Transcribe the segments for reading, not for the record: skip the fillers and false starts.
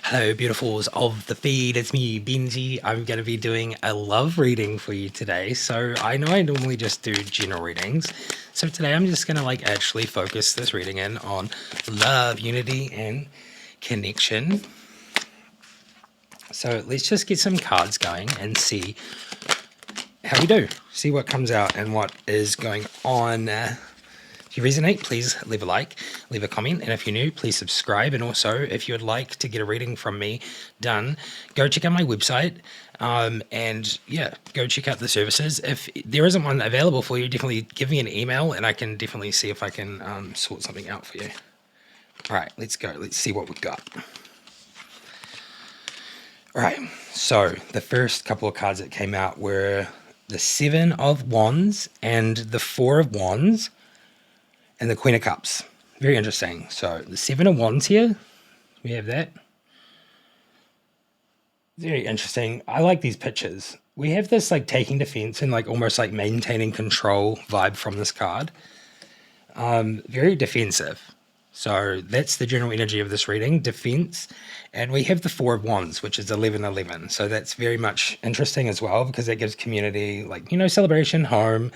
Hello, beautifuls of the feed. It's me, Benji. I'm going to be doing a love reading for you today. So I know I normally just do general readings. So today I'm just going to actually focus this reading in on love, unity, and connection. So let's just get some cards going and see how we do. See what comes out and what is going on. If you resonate, please leave a like, leave a comment, and if you're new, please subscribe. And also, if you would like to get a reading from me done, go check out my website, and yeah, go check out the services. If there isn't one available for you, definitely give me an email, and I can definitely see if I can sort something out for you. All right, let's go. Let's see what we've got. All right, so the first couple of cards that came out were the Seven of Wands and the Four of Wands and the Queen of Cups. Very interesting. So the Seven of Wands here, we have that. Very interesting. I like these pictures. We have this taking defense and almost maintaining control vibe from this card. Very defensive. So that's the general energy of this reading, defense. And we have the Four of Wands, which is 1111. So that's very much interesting as well because it gives community, celebration, home.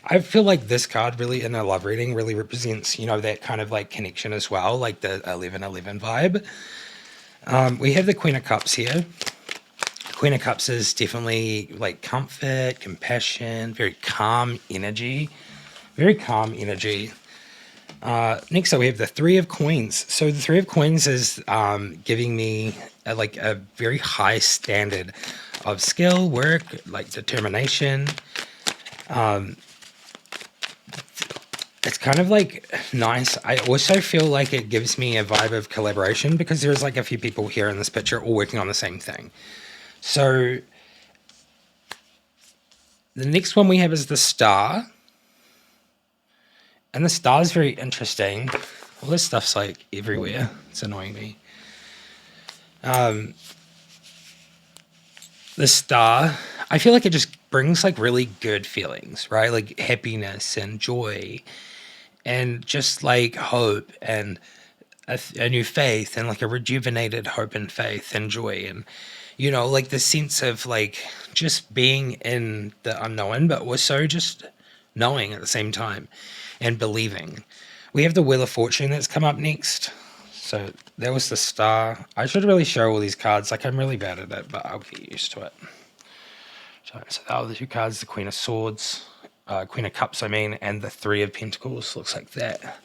I feel like this card really in a love reading really represents, that kind of connection as well, like the 1111 vibe. We have the Queen of Cups here. Queen of Cups is definitely comfort, compassion, very calm energy. Very calm energy. Next up, we have the Three of Coins. So the Three of Coins is giving me a very high standard of skill, work, determination. It's kind of nice. I also feel like it gives me a vibe of collaboration because there's a few people here in this picture all working on the same thing. So the next one we have is the Star. And the Star is very interesting. All this stuff's everywhere. It's annoying me. The Star, I feel like it just brings really good feelings, right? Like happiness and joy and just hope and a new faith and a rejuvenated hope and faith and joy and the sense of just being in the unknown but also just knowing at the same time and believing. We have the Wheel of Fortune that's come up next. So that was the Star. I should really show all these cards. I'm really bad at it, but I'll get used to it. So that are the two cards, the Queen of Swords, Queen of Cups, and the Three of Pentacles. Looks like that.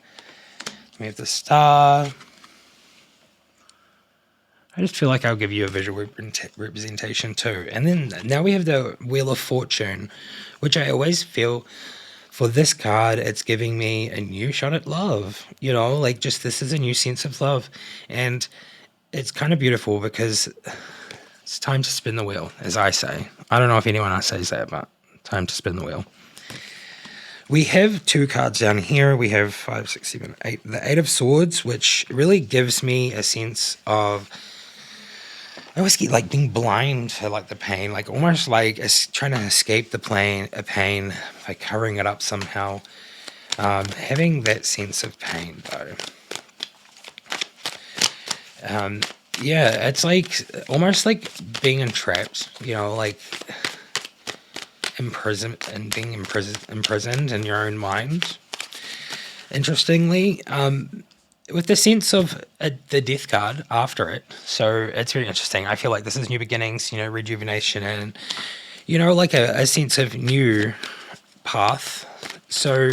We have the Star. I just feel like I'll give you a visual representation too. And then now we have the Wheel of Fortune, which I always feel for this card, it's giving me a new shot at love. Just this is a new sense of love. And it's kind of beautiful because it's time to spin the wheel, as I say. I don't know if anyone else says that, but time to spin the wheel. We have two cards down here. We have 5, 6, 7, 8. The Eight of Swords, which really gives me a sense of, I always get being blind to the pain, almost trying to escape the pain by covering it up somehow. Having that sense of pain though. Yeah, it's almost being entrapped, imprisoned and being imprisoned in your own mind. Interestingly, with the sense of the Death card after it. So it's very interesting. I feel like this is new beginnings, rejuvenation and, a sense of new path. So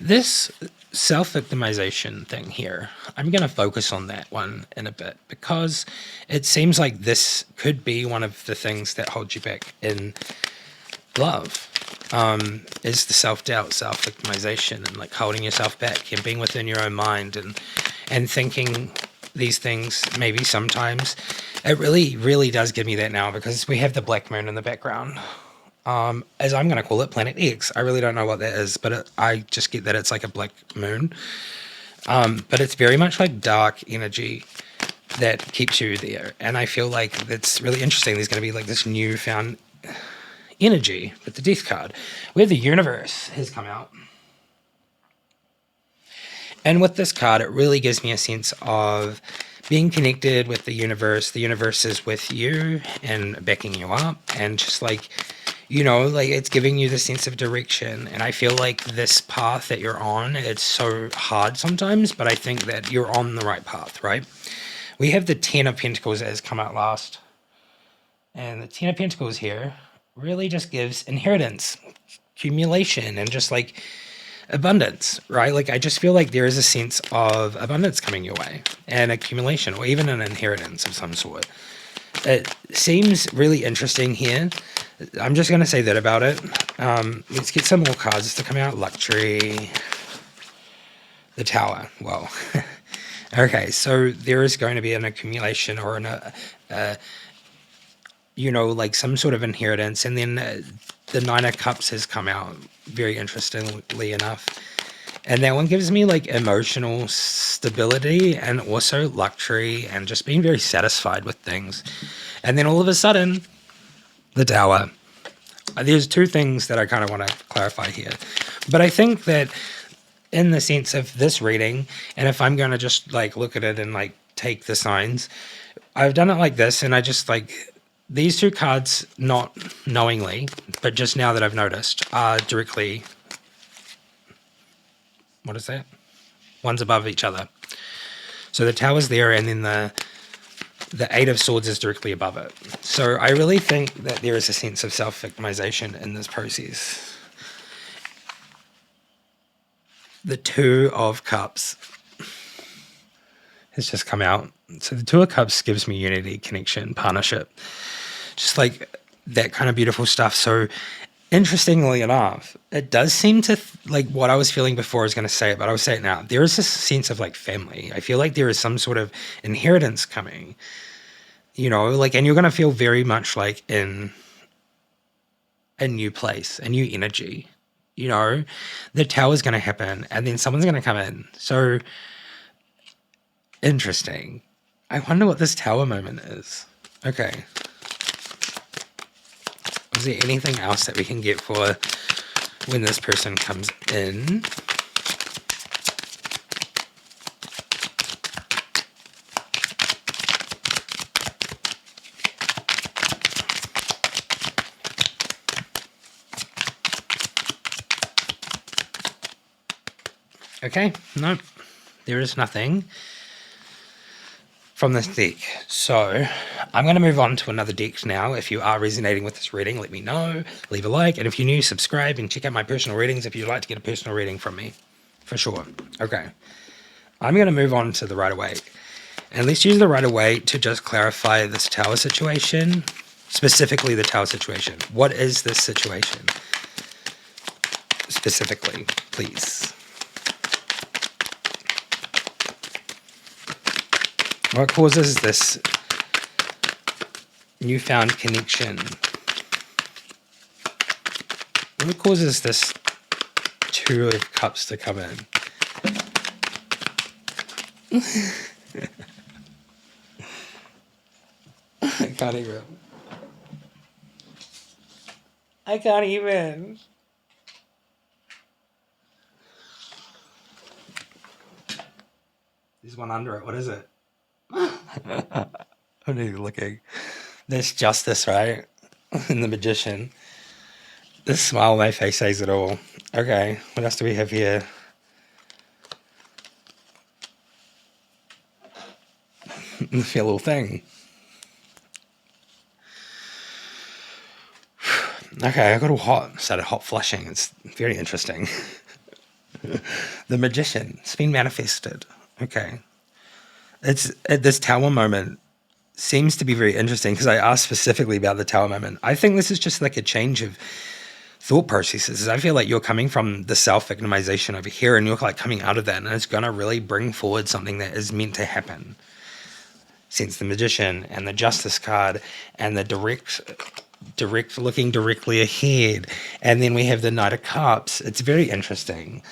this self-victimization thing here, I'm going to focus on that one in a bit because it seems like this could be one of the things that hold you back in love. Is the self-doubt, self-victimization, and holding yourself back and being within your own mind and thinking these things. Maybe sometimes it really does give me that now because we have the black moon in the background, as I'm going to call it, Planet X. I really don't know what that is, but I just get that it's a black moon, but it's very much dark energy that keeps you there. And I feel like that's really interesting. There's going to be this newfound energy with the Death card. We have the Universe has come out. And with this card, it really gives me a sense of being connected with the universe is with you and backing you up, and just like, like it's giving you the sense of direction. And I feel like this path that you're on, it's so hard sometimes, but I think that you're on the right path, right? We have the Ten of Pentacles that has come out last, and the Ten of Pentacles here really just gives inheritance, accumulation, and just like abundance, right? Like I just feel like there is a sense of abundance coming your way, and accumulation, or even an inheritance of some sort. It seems really interesting here. I'm just going to say that about it. Let's get some more cards to come out. Luxury, the Tower. Well, okay, so there is going to be an accumulation or like some sort of inheritance. And then the Nine of Cups has come out, very interestingly enough. And that one gives me like emotional stability and also luxury and just being very satisfied with things. And then all of a sudden, the Tower. There's two things that I kind of want to clarify here. But I think that in the sense of this reading, and if I'm going to just like look at it and like take the signs, I've done it like this, and I just like these two cards, not knowingly, but just now that I've noticed, are directly, what is that? One's above each other. So the Tower's there, and then the Eight of Swords is directly above it. So I really think that there is a sense of self-victimization in this process. The Two of Cups has just come out. So the Two of Cups gives me unity, connection, partnership, just like that kind of beautiful stuff. So interestingly enough, it does seem to, like what I was feeling before, I was going to say it, but I'll say it now. There is this sense of like family. I feel like there is some sort of inheritance coming, like, and you're going to feel very much like in a new place, a new energy, the Tower's going to happen, and then someone's going to come in. So interesting. I wonder what this Tower moment is. Okay. Is there anything else that we can get for when this person comes in? Okay, no, there is nothing from this deck. So I'm going to move on to another deck now. If you are resonating with this reading, let me know. Leave a like. And if you're new, subscribe and check out my personal readings if you'd like to get a personal reading from me. For sure. Okay. I'm going to move on to the Rider-Waite. And let's use the Rider-Waite to just clarify this Tower situation. Specifically the Tower situation. What is this situation? Specifically, please. What causes this newfound connection? What causes this Two of Cups to come in? I can't even. I can't even. There's one under it. What is it? I'm not even looking. There's Justice, right? And the Magician. The smile on my face says it all. Okay, what else do we have here? The little thing. Okay, I got started hot flushing. It's very interesting. The Magician. It's been manifested. Okay. It's this Tower moment seems to be very interesting because I asked specifically about the Tower moment. I think this is just like a change of thought processes. I feel like you're coming from the self-victimization over here, and you're like coming out of that, and it's going to really bring forward something that is meant to happen. Since the Magician and the Justice card and the direct looking directly ahead, and then we have the Knight of Cups. It's very interesting.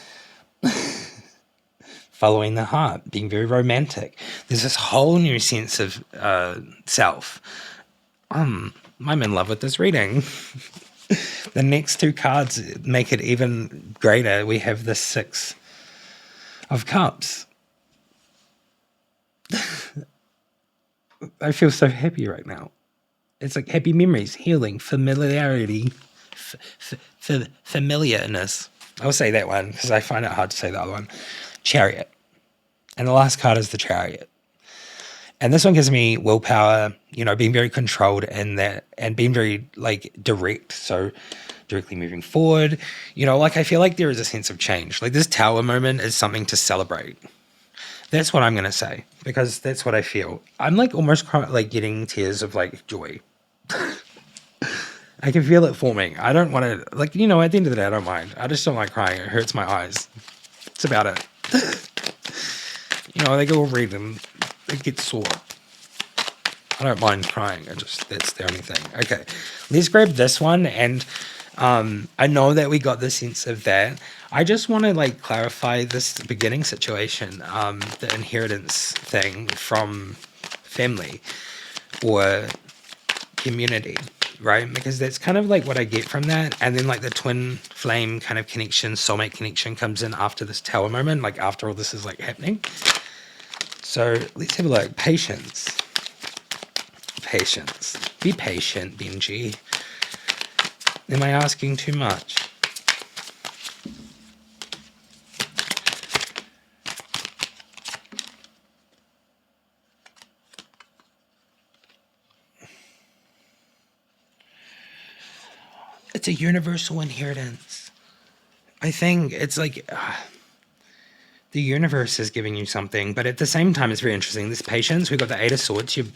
Following the heart, being very romantic. There's this whole new sense of self. I'm in love with this reading. The next two cards make it even greater. We have the Six of Cups. I feel so happy right now. It's like happy memories, healing, familiarity, familiarness. I'll say that one because I find it hard to say the other one. Chariot. And the last card is the Chariot. And this one gives me willpower, being very controlled in that and being very like direct. So directly moving forward, I feel like there is a sense of change. Like this tower moment is something to celebrate. That's what I'm going to say because that's what I feel. I'm like almost like getting tears of like joy. I can feel it forming. I don't want to, at the end of the day, I don't mind. I just don't like crying. It hurts my eyes. It's about it. They go red and they get sore. I don't mind crying. That's the only thing. Okay, let's grab this one. And I know that we got the sense of that. I just want to clarify this beginning situation, the inheritance thing from family or community, right? Because that's kind of what I get from that. And then the twin flame kind of connection, soulmate connection comes in after this tower moment, after all this is happening. So let's have a look. Patience. Be patient, Benji. Am I asking too much? It's a universal inheritance. I think it's the universe is giving you something, but at the same time, it's very interesting. This patience, we've got the Eight of Swords. You're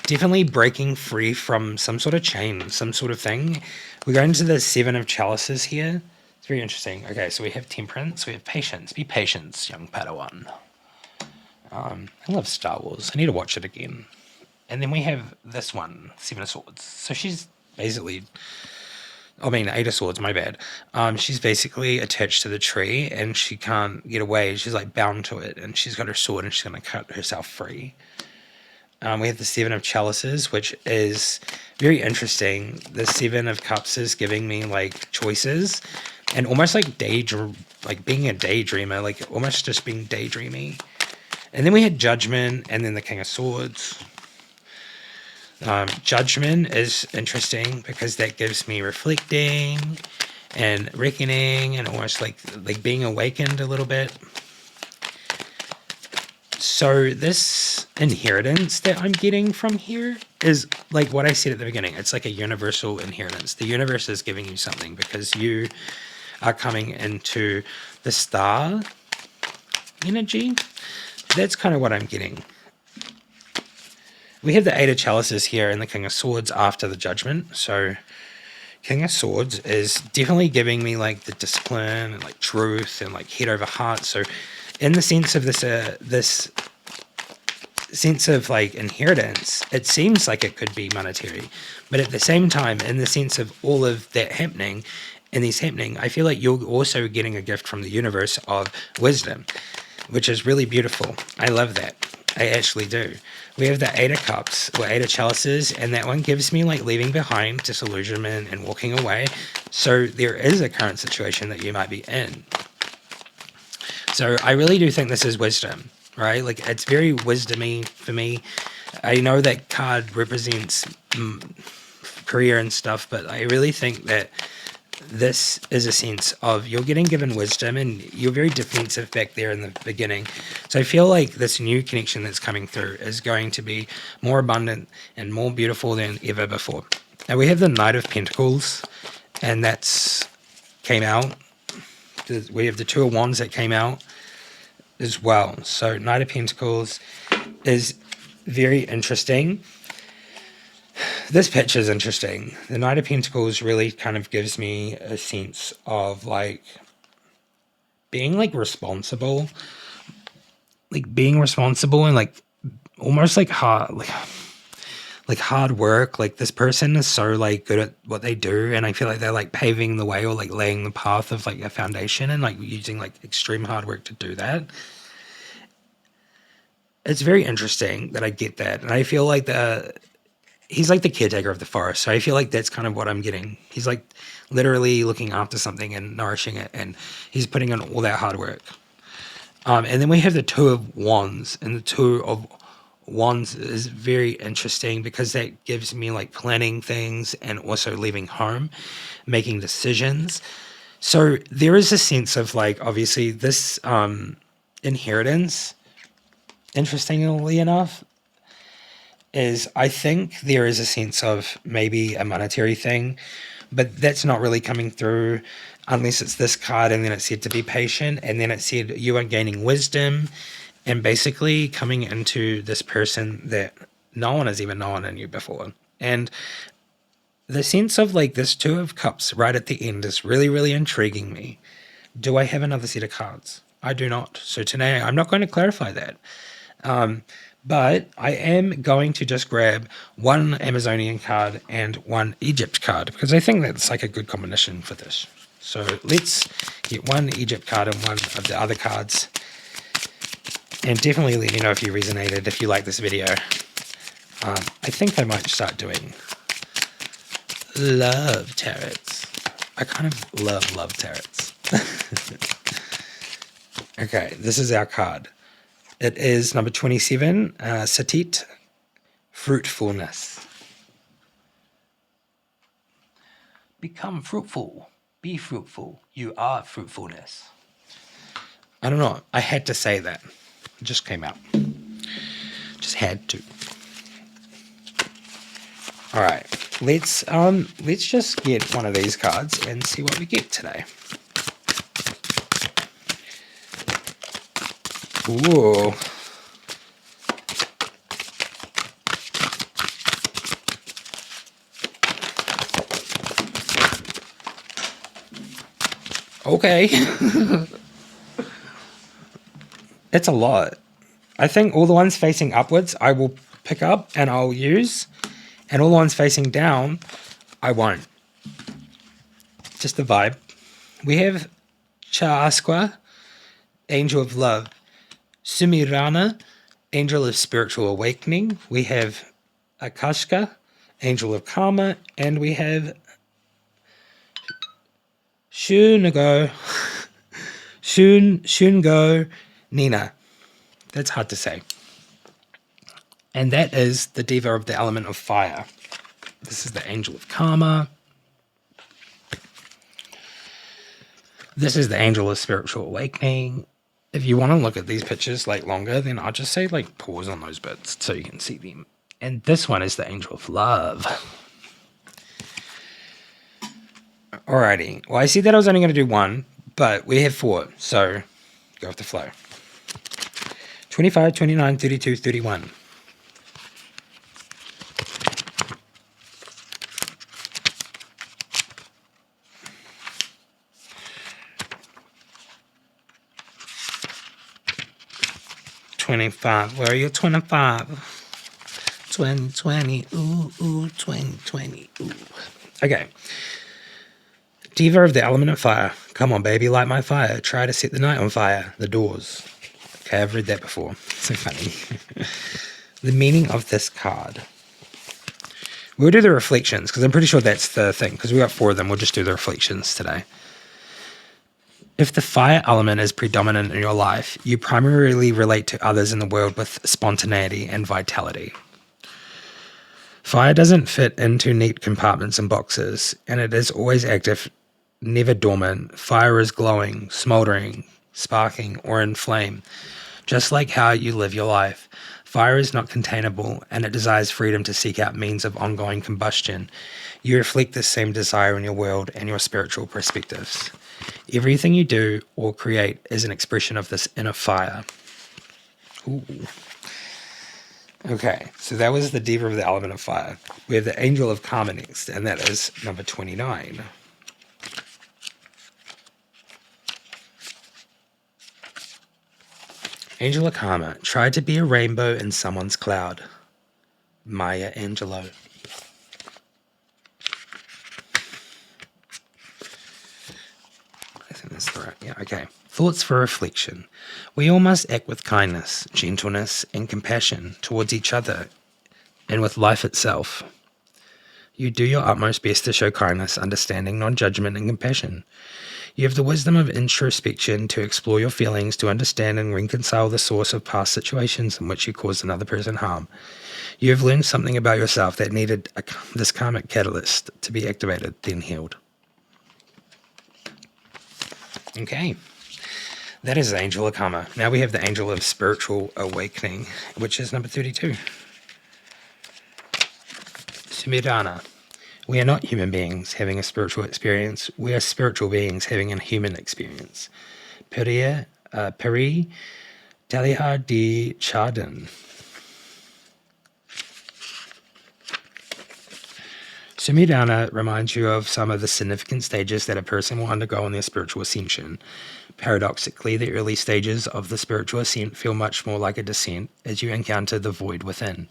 definitely breaking free from some sort of chain, some sort of thing. We're going to the Seven of Chalices here. It's very interesting. Okay, so we have Temperance, we have Patience. Be patient, young Padawan. I love Star Wars. I need to watch it again. And then we have this one, Seven of Swords. So she's basically... Eight of Swords, my bad. She's basically attached to the tree and she can't get away. She's bound to it and she's got her sword and she's going to cut herself free. We have the Seven of Chalices, which is very interesting. The Seven of Cups is giving me choices and almost being a daydreamer, almost just being daydreamy. And then we had Judgment and then the King of Swords. Judgment is interesting because that gives me reflecting and reckoning and almost like being awakened a little bit. So this inheritance that I'm getting from here is what I said at the beginning. It's a universal inheritance. The universe is giving you something because you are coming into the star energy. That's kind of what I'm getting. We have the Eight of Chalices here and the King of Swords after the Judgment. So King of Swords is definitely giving me the discipline and truth and head over heart. So in the sense of this sense of inheritance, it seems like it could be monetary. But at the same time, in the sense of all of that happening, I feel like you're also getting a gift from the universe of wisdom, which is really beautiful. I love that. I actually do. We have the Eight of Cups, or Eight of Chalices, and that one gives me leaving behind, disillusionment, and walking away. So there is a current situation that you might be in. So I really do think this is wisdom, right? It's very wisdomy for me. I know that card represents career and stuff, but I really think that this is a sense of you're getting given wisdom and you're very defensive back there in the beginning. So I feel like this new connection that's coming through is going to be more abundant and more beautiful than ever before. Now we have the Knight of Pentacles, and that's came out. We have the Two of Wands that came out as well. So Knight of Pentacles is very interesting. This picture is interesting. The Knight of Pentacles really kind of gives me a sense of being responsible. Being responsible and almost hard work. This person is so good at what they do, and I feel like they're paving the way or laying the path of a foundation and using extreme hard work to do that. It's very interesting that I get that, and I feel like he's the caretaker of the forest. So I feel like that's kind of what I'm getting. He's literally looking after something and nourishing it, and he's putting in all that hard work. And then we have the Two of Wands and the Two of Wands is very interesting because that gives me like planning things and also leaving home, making decisions. So there is a sense of like obviously this inheritance, interestingly enough, is I think there is a sense of maybe a monetary thing, but that's not really coming through unless it's this card and then it said to be patient and then it said you are gaining wisdom and basically coming into this person that no one has even known in you before. And the sense of like this Two of Cups right at the end is really, really intriguing me. Do I have another set of cards? I do not. So today I'm not going to clarify that. But I am going to just grab one Amazonian card and one Egypt card because I think that's like a good combination for this. So let's get one Egypt card and one of the other cards. And definitely let me know if you resonated, if you like this video. I think I might start doing love tarots. I kind of love tarots. Okay, this is our card. It is number 27, Satit, fruitfulness. Become fruitful. Be fruitful. You are fruitfulness. I don't know. I had to say that. It just came out. Just had to. All right. Let's just get one of these cards and see what we get today. Ooh. Okay. It's a lot. I think all the ones facing upwards I will pick up and I'll use, and all the ones facing down I won't. Just the vibe. We have Cha'asqua, Angel of Love. Sumirana, Angel of Spiritual Awakening. We have Akashka, Angel of Karma. And we have Shungo Nina. That's hard to say. And that is the Diva of the element of fire. This is the Angel of Karma. This is the Angel of Spiritual Awakening. If you want to look at these pictures like longer, then I'll just say like pause on those bits so you can see them. And this one is the Angel of Love. Alrighty. Well, I said that I was only going to do one, but we have 4, so go with the flow. 25, 29, 32, 31. Where are you? 25. 2020. Ooh, 2020. Ooh. Okay. Diva of the element of fire. Come on, baby, light my fire. Try to set the night on fire. The doors. Okay, I've read that before. So funny. The meaning of this card. We'll do the reflections because I'm pretty sure that's the thing. Because we got 4 of them. We'll just do the reflections today. If the fire element is predominant in your life, you primarily relate to others in the world with spontaneity and vitality. Fire doesn't fit into neat compartments and boxes, and it is always active, never dormant. Fire is glowing, smoldering, sparking, or in flame. Just like how you live your life, fire is not containable, and it desires freedom to seek out means of ongoing combustion. You reflect this same desire in your world and your spiritual perspectives. Everything you do or create is an expression of this inner fire. Ooh. Okay, so that was the Diva of the element of fire. We have the Angel of Karma next, and that is number 29. Angel of Karma, try to be a rainbow in someone's cloud. Maya Angelou. I think that's the right. Yeah, okay. Thoughts for reflection. We all must act with kindness, gentleness, and compassion towards each other and with life itself. You do your utmost best to show kindness, understanding, non-judgment, and compassion. You have the wisdom of introspection to explore your feelings, to understand and reconcile the source of past situations in which you caused another person harm. You have learned something about yourself that needed this karmic catalyst to be activated, then healed. Okay. That is the Angel of Karma. Now we have the Angel of Spiritual Awakening, which is number 32. Sumedana. We are not human beings having a spiritual experience. We are spiritual beings having a human experience. Peri Daliha di Chardin. Sumedana reminds you of some of the significant stages that a person will undergo in their spiritual ascension. Paradoxically, the early stages of the spiritual ascent feel much more like a descent as you encounter the void within.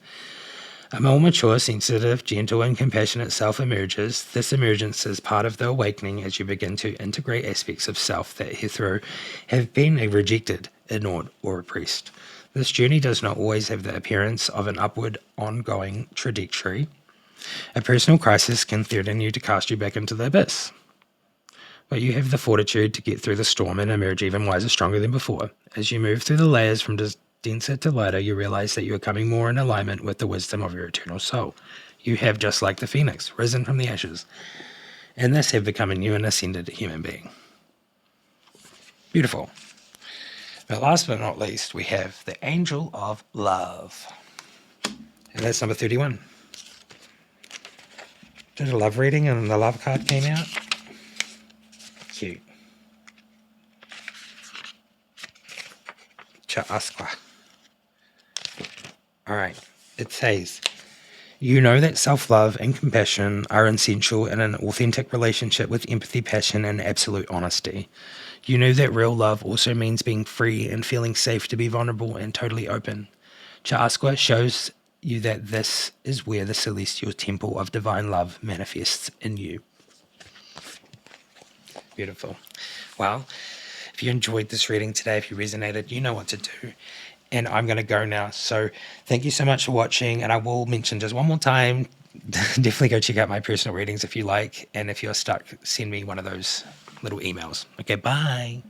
A more mature, sensitive, gentle, and compassionate self emerges. This emergence is part of the awakening as you begin to integrate aspects of self that hitherto have been rejected, ignored, or repressed. This journey does not always have the appearance of an upward, ongoing trajectory. A personal crisis can threaten you to cast you back into the abyss. But you have the fortitude to get through the storm and emerge even wiser, stronger than before. As you move through the layers from denser to lighter, you realize that you are coming more in alignment with the wisdom of your eternal soul. You have, just like the phoenix, risen from the ashes, and thus have become a new and ascended human being. Beautiful. But last but not least, we have the Angel of Love. And that's number 31. Did a love reading and the love card came out. Cute. Cha'askwa. Alright, it says, you know that self-love and compassion are essential in an authentic relationship with empathy, passion, and absolute honesty. You know that real love also means being free and feeling safe to be vulnerable and totally open. Cha'askwa shows you that this is where the celestial temple of divine love manifests in you. Beautiful. Well, if you enjoyed this reading today, if you resonated, you know what to do. And I'm going to go now. So thank you so much for watching. And I will mention just one more time, definitely go check out my personal readings if you like. And if you're stuck, send me one of those little emails. Okay, bye.